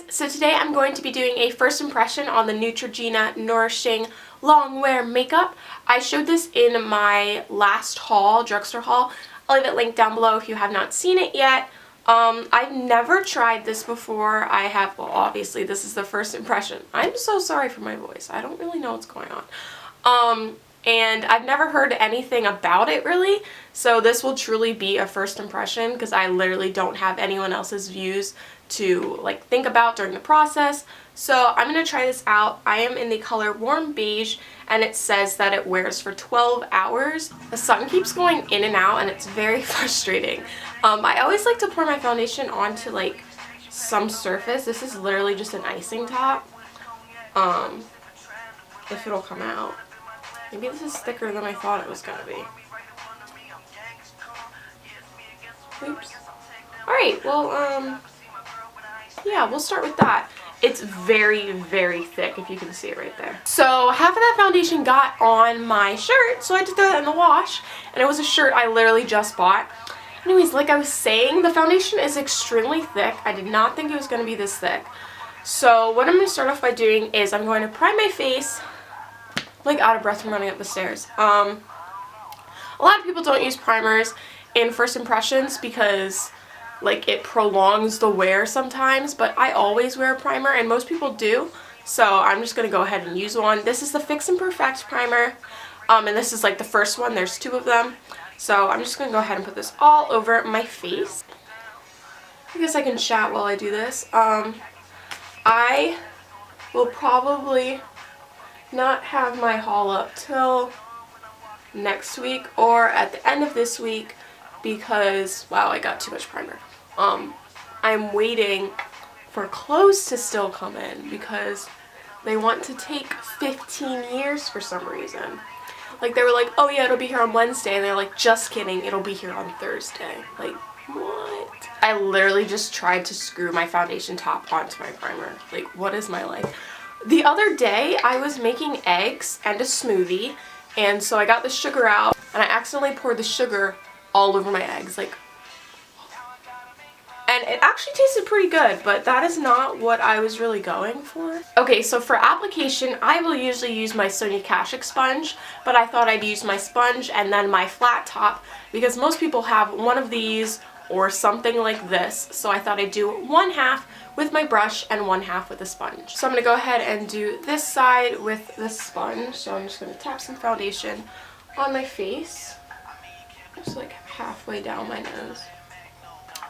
So today I'm going to be doing a first impression on the Neutrogena Nourishing Long Wear Makeup. I showed this in my last haul, drugstore haul. I'll leave it linked down below if you have not seen it yet. I've never tried this before. Well, obviously this is the first impression. I'm so sorry for my voice. I don't really know what's going on. And I've never heard anything about it really, so this will truly be a first impression because I literally don't have anyone else's views to think about during the process. So I'm going to try this out. I am in the color Warm Beige and it says that it wears for 12 hours. The sun keeps going in and out and it's very frustrating. I always like to pour my foundation onto some surface. This is literally just an icing top. If it'll come out. Maybe this is thicker than I thought it was going to be. Oops. Alright, well, yeah, we'll start with that. It's very, very thick, if you can see it right there. So, half of that foundation got on my shirt, so I had to throw that in the wash. And it was a shirt I literally just bought. Anyways, like I was saying, the foundation is extremely thick. I did not think it was going to be this thick. So, what I'm going to start off by doing is I'm going to prime my face. Out of breath from running up the stairs. A lot of people don't use primers in first impressions because it prolongs the wear sometimes, but I always wear a primer and most people do, so I'm just gonna go ahead and use one. This is the Fix and Perfect primer, and this is the first one. There's two of them, so I'm just gonna go ahead and put this all over my face. I guess I can chat while I do this. I will probably not have my haul up till next week or at the end of this week because, wow, I got too much primer. I'm waiting for clothes to still come in because they want to take 15 years for some reason. They were like, oh yeah, it'll be here on Wednesday, and they're like, just kidding, it'll be here on Thursday. What? I literally just tried to screw my foundation top onto my primer. What is my life? The other day, I was making eggs and a smoothie, and so I got the sugar out, and I accidentally poured the sugar all over my eggs, and it actually tasted pretty good, but that is not what I was really going for. Okay, so for application, I will usually use my Sonia Kashuk sponge, but I thought I'd use my sponge and then my flat top, because most people have one of these or something like this, so I thought I'd do one half with my brush and one half with a sponge. So I'm going to go ahead and do this side with the sponge. So I'm just going to tap some foundation on my face, just halfway down my nose.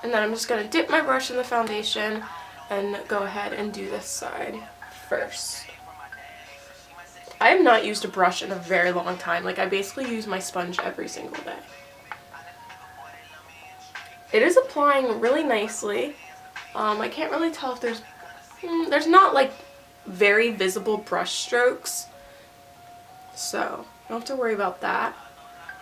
And then I'm just going to dip my brush in the foundation and go ahead and do this side first. I have not used a brush in a very long time. I basically use my sponge every single day. It is applying really nicely. I can't really tell if there's not very visible brush strokes, so I don't have to worry about that.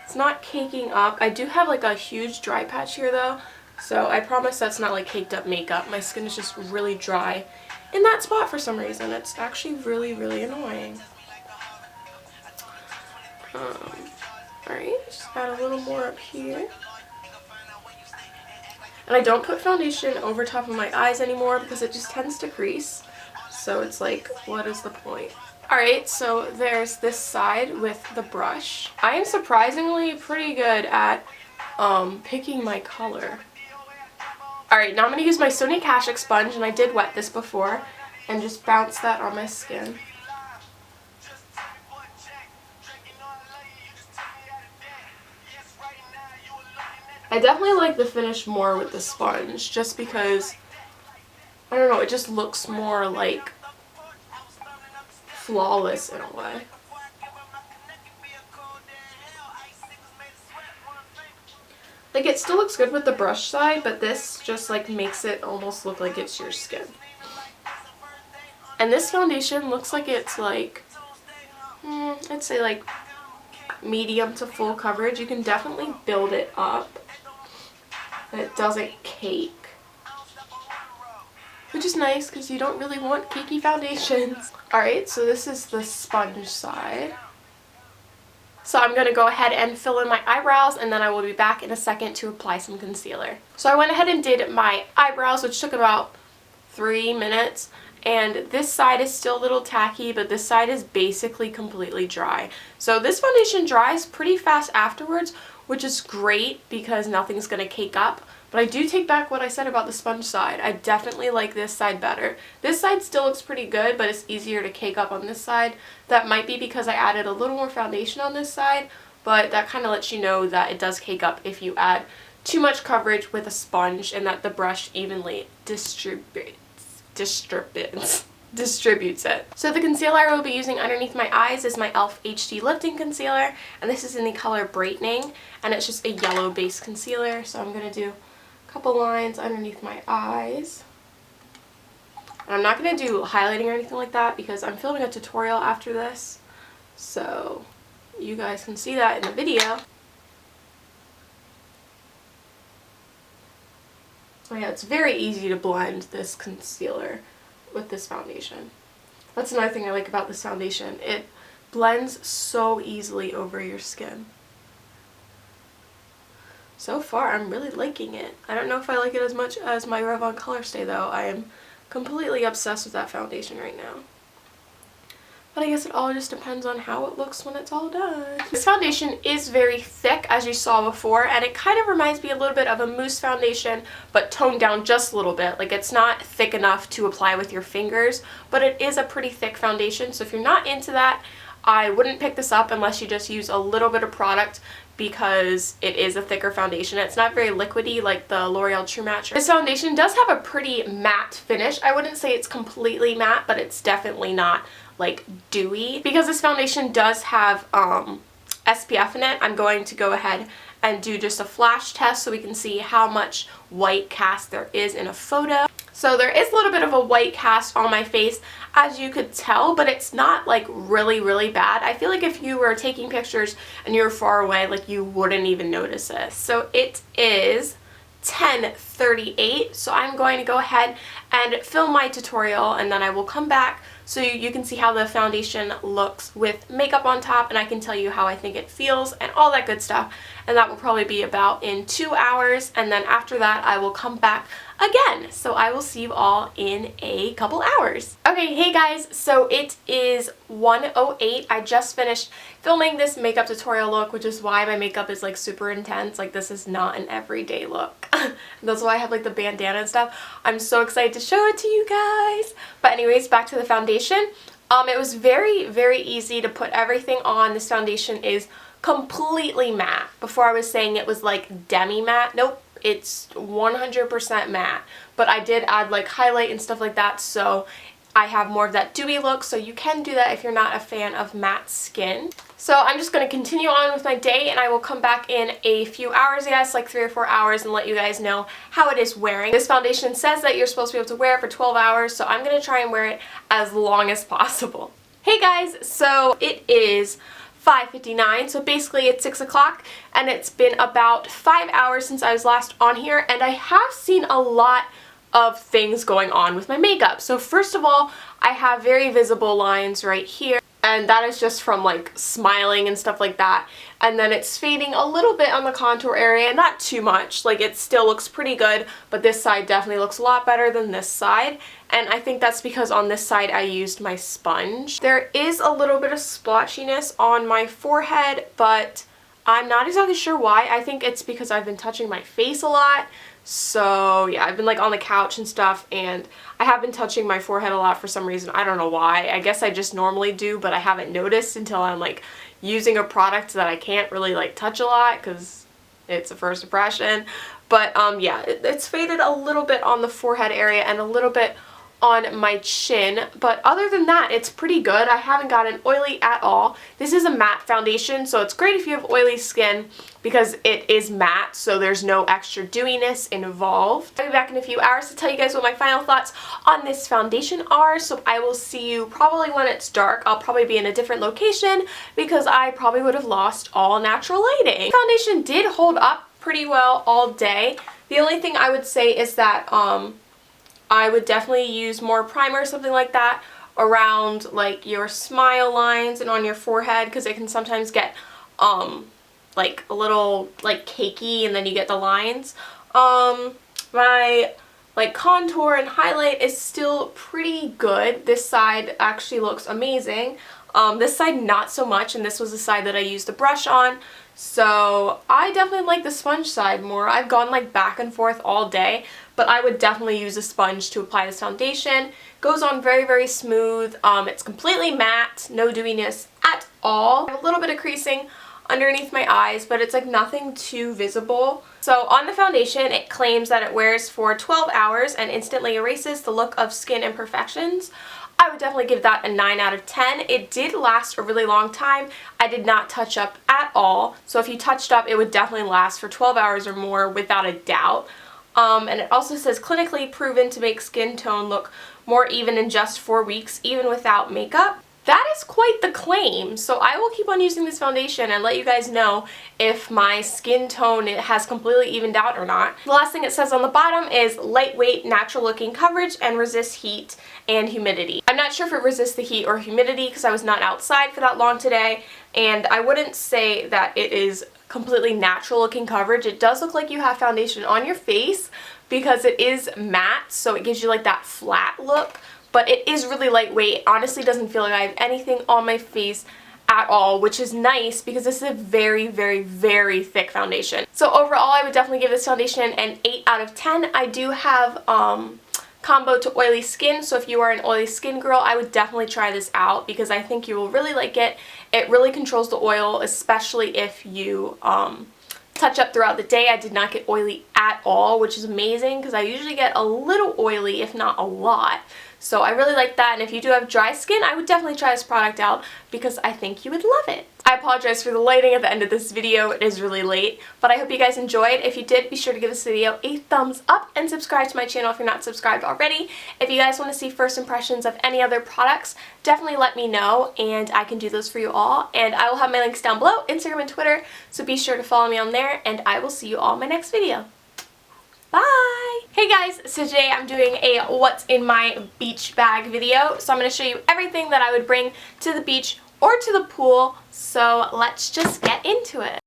It's not caking up. I do have a huge dry patch here though, so I promise that's not caked up makeup. My skin is just really dry in that spot for some reason. It's actually really, really annoying. Alright, just add a little more up here. And I don't put foundation over top of my eyes anymore because it just tends to crease. So it's what is the point? Alright, so there's this side with the brush. I am surprisingly pretty good at picking my color. Alright, now I'm going to use my Sonia Kashuk sponge, and I did wet this before, and just bounce that on my skin. I definitely like the finish more with the sponge, just because, I don't know, it just looks more flawless in a way. It still looks good with the brush side, but this just makes it almost look like it's your skin. And this foundation looks like it's I'd say medium to full coverage. You can definitely build it up. And it doesn't cake, which is nice because you don't really want cakey foundations. Alright, so this is the sponge side. So I'm going to go ahead and fill in my eyebrows, and then I will be back in a second to apply some concealer. So I went ahead and did my eyebrows, which took about 3 minutes, and this side is still a little tacky, but this side is basically completely dry. So this foundation dries pretty fast afterwards, which is great because nothing's going to cake up. But I do take back what I said about the sponge side. I definitely like this side better. This side still looks pretty good, but it's easier to cake up on this side. That might be because I added a little more foundation on this side, but that kind of lets you know that it does cake up if you add too much coverage with a sponge and that the brush evenly distributes it. So the concealer I will be using underneath my eyes is my e.l.f. HD Lifting Concealer, and this is in the color Brightening, and it's just a yellow base concealer. So I'm going to do a couple lines underneath my eyes. And I'm not going to do highlighting or anything like that because I'm filming a tutorial after this, so you guys can see that in the video. Oh yeah, it's very easy to blend this concealer with this foundation. That's another thing I like about this foundation. It blends so easily over your skin. So far, I'm really liking it. I don't know if I like it as much as my Revlon Color Stay though. I am completely obsessed with that foundation right now. But I guess it all just depends on how it looks when it's all done. This foundation is very thick, as you saw before, and it kind of reminds me a little bit of a mousse foundation, but toned down just a little bit. Like, it's not thick enough to apply with your fingers, but it is a pretty thick foundation. So if you're not into that, I wouldn't pick this up unless you just use a little bit of product, because it is a thicker foundation. It's not very liquidy like the L'Oreal True Match. This foundation does have a pretty matte finish. I wouldn't say it's completely matte, but it's definitely not like dewy. Because this foundation does have SPF in it, I'm going to go ahead and do just a flash test so we can see how much white cast there is in a photo. So there is a little bit of a white cast on my face, as you could tell, but it's not like really bad. I feel like if you were taking pictures and you were far away, like, you wouldn't even notice it. So it is 10:38, so I'm going to go ahead and film my tutorial, and then I will come back so you can see how the foundation looks with makeup on top, and I can tell you how I think it feels and all that good stuff. And that will probably be about in 2 hours, and then after that I will come back again. So I will see you all in a couple hours. Okay, hey guys, so it is 1:08. I just finished filming this makeup tutorial look, which is why my makeup is like super intense. Like, this is not an everyday look. That's why I have like the bandana and stuff. I'm so excited to show it to you guys. But anyways, back to the foundation. It was very easy to put everything on. This foundation is completely matte. Before I was saying it was like demi matte. Nope, it's 100% matte. But I did add like highlight and stuff like that, so I have more of that dewy look, so you can do that if you're not a fan of matte skin. So I'm just going to continue on with my day, and I will come back in a few hours, I guess, like 3 or 4 hours, and let you guys know how it is wearing. This foundation says that you're supposed to be able to wear it for 12 hours, so I'm going to try and wear it as long as possible. Hey guys, so it is 5:59, so basically it's 6 o'clock, and it's been about 5 hours since I was last on here, and I have seen a lot of things going on with my makeup. So first of all, I have very visible lines right here, and that is just from like smiling and stuff like that. And then it's fading a little bit on the contour area, not too much. Like, it still looks pretty good, but this side definitely looks a lot better than this side. And I think that's because on this side I used my sponge. There is a little bit of splotchiness on my forehead, but I'm not exactly sure why. I think it's because I've been touching my face a lot. So yeah, I've been like on the couch and stuff, and I have been touching my forehead a lot for some reason. I don't know why. I guess I just normally do, but I haven't noticed until I'm like using a product that I can't really like touch a lot because it's a first impression. But yeah, it's faded a little bit on the forehead area and a little bit on my chin, but other than that, it's pretty good. I haven't gotten oily at all. This is a matte foundation, so it's great if you have oily skin because it is matte, so there's no extra dewiness involved. I'll be back in a few hours to tell you guys what my final thoughts on this foundation are, so I will see you probably when it's dark. I'll probably be in a different location because I probably would have lost all natural lighting. The foundation did hold up pretty well all day. The only thing I would say is that I would definitely use more primer or something like that around like your smile lines and on your forehead, because it can sometimes get like a little like cakey and then you get the lines. My like contour and highlight is still pretty good. This side actually looks amazing. This side not so much, and this was the side that I used the brush on. So I definitely like the sponge side more. I've gone like back and forth all day, but I would definitely use a sponge to apply this foundation. Goes on very, very smooth. It's completely matte, no dewiness at all. I have a little bit of creasing underneath my eyes, but it's like nothing too visible. So on the foundation, it claims that it wears for 12 hours and instantly erases the look of skin imperfections. I would definitely give that a 9 out of 10. It did last a really long time. I did not touch up at all. So if you touched up, it would definitely last for 12 hours or more without a doubt. And it also says clinically proven to make skin tone look more even in just 4 weeks, even without makeup. That is quite the claim, so I will keep on using this foundation and let you guys know if my skin tone has completely evened out or not. The last thing it says on the bottom is lightweight, natural looking coverage and resists heat and humidity. I'm not sure if it resists the heat or humidity because I was not outside for that long today, and I wouldn't say that it is completely natural looking coverage. It does look like you have foundation on your face because it is matte, so it gives you like that flat look. But it is really lightweight. It honestly doesn't feel like I have anything on my face at all, which is nice because this is a very, very, very thick foundation. So overall, I would definitely give this foundation an 8 out of 10. I do have combo to oily skin, so if you are an oily skin girl, I would definitely try this out because I think you will really like it. It really controls the oil, especially if you touch up throughout the day. I did not get oily at all, which is amazing because I usually get a little oily, if not a lot. So I really like that, and if you do have dry skin, I would definitely try this product out because I think you would love it. I apologize for the lighting at the end of this video. It is really late, but I hope you guys enjoyed. If you did, be sure to give this video a thumbs up and subscribe to my channel if you're not subscribed already. If you guys want to see first impressions of any other products, definitely let me know, and I can do those for you all. And I will have my links down below, Instagram and Twitter, so be sure to follow me on there, and I will see you all in my next video. Bye! Hey guys, so today I'm doing a what's in my beach bag video. So I'm going to show you everything that I would bring to the beach or to the pool. So let's just get into it.